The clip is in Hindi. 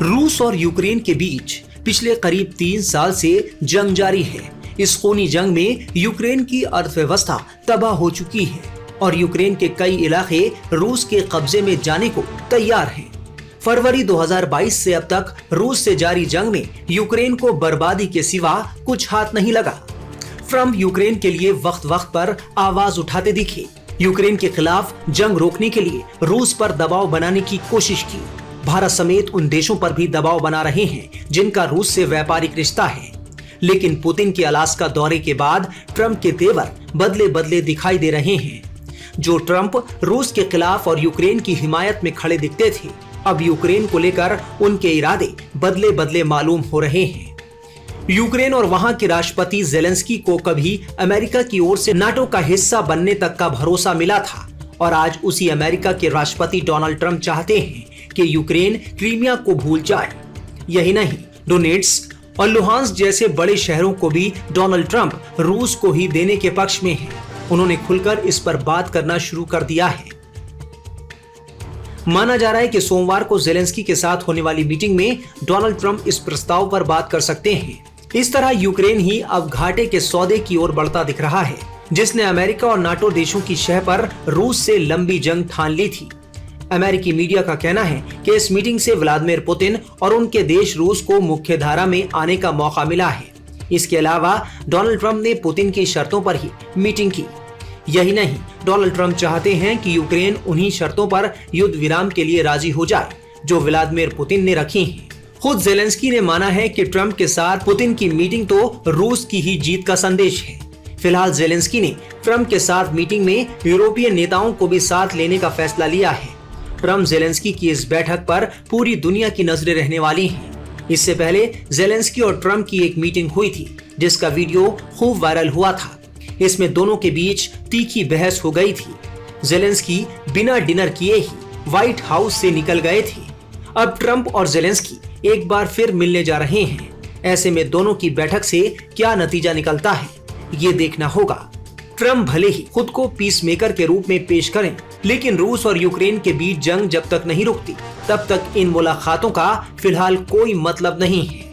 रूस और यूक्रेन के बीच पिछले करीब 3 साल से जंग जारी है। इस खूनी जंग में यूक्रेन की अर्थव्यवस्था तबाह हो चुकी है और यूक्रेन के कई इलाके रूस के कब्जे में जाने को तैयार हैं। फरवरी 2022 से अब तक रूस से जारी जंग में यूक्रेन को बर्बादी के सिवा कुछ हाथ नहीं लगा। ट्रम्प यूक्रेन के लिए वक्त वक्त पर आवाज उठाते दिखे। यूक्रेन के खिलाफ जंग रोकने के लिए रूस पर दबाव बनाने की कोशिश की। भारत समेत उन देशों पर भी दबाव बना रहे हैं जिनका रूस से व्यापारिक रिश्ता है। लेकिन पुतिन के अलास्का दौरे के बाद ट्रम्प के तेवर बदले बदले दिखाई दे रहे हैं। जो ट्रम्प रूस के खिलाफ और यूक्रेन की हिमायत में खड़े दिखते थे, अब यूक्रेन को लेकर उनके इरादे बदले बदले मालूम हो रहे हैं। यूक्रेन और वहां के राष्ट्रपति जेलेंस्की को कभी अमेरिका की ओर से नाटो का हिस्सा बनने तक का भरोसा मिला था और आज उसी अमेरिका के राष्ट्रपति डोनाल्ड ट्रम्प चाहते हैं कि यूक्रेन क्रीमिया को भूल जाए। यही नहीं, डोनेट्स्क और लुहांस्क जैसे बड़े शहरों को भी डोनाल्ड ट्रम्प रूस को ही देने के पक्ष में हैं। उन्होंने खुलकर इस पर बात करना शुरू कर दिया है। माना जा रहा है कि सोमवार को जेलेंस्की के साथ होने वाली मीटिंग में डोनाल्ड ट्रम्प इस प्रस्ताव पर बात कर सकते हैं। इस तरह यूक्रेन ही अब घाटे के सौदे की ओर बढ़ता दिख रहा है, जिसने अमेरिका और नाटो देशों की शह पर रूस से लंबी जंग ठान ली थी। अमेरिकी मीडिया का कहना है कि इस मीटिंग से व्लादिमीर पुतिन और उनके देश रूस को मुख्य धारा में आने का मौका मिला है। इसके अलावा डोनाल्ड ट्रम्प ने पुतिन की शर्तों पर ही मीटिंग की। यही नहीं, डोनाल्ड ट्रम्प चाहते हैं कि यूक्रेन उन्हीं शर्तों पर युद्ध विराम के लिए राजी हो जाए जो व्लादिमीर पुतिन ने रखी हैं। खुद जेलेंस्की ने माना है कि ट्रम्प के साथ पुतिन की मीटिंग तो रूस की ही जीत का संदेश है। फिलहाल जेलेंस्की ने ट्रम्प के साथ मीटिंग में यूरोपीय नेताओं को भी साथ लेने का फैसला लिया है। ट्रम्प जेलेंस्की की इस बैठक पर पूरी दुनिया की नजरें रहने वाली हैं। इससे पहले जेलेंस्की और ट्रम्प की एक मीटिंग हुई थी जिसका वीडियो खूब वायरल हुआ था। इसमें दोनों के बीच तीखी बहस हो गई थी। जेलेंस्की बिना डिनर किए ही व्हाइट हाउस से निकल गए थे। अब ट्रम्प और जेलेंस्की एक बार फिर मिलने जा रहे हैं। ऐसे में दोनों की बैठक से क्या नतीजा निकलता है, ये देखना होगा। ट्रम्प भले ही खुद को पीस मेकर के रूप में पेश करें, लेकिन रूस और यूक्रेन के बीच जंग जब तक नहीं रुकती, तब तक इन मुलाकातों का फिलहाल कोई मतलब नहीं है।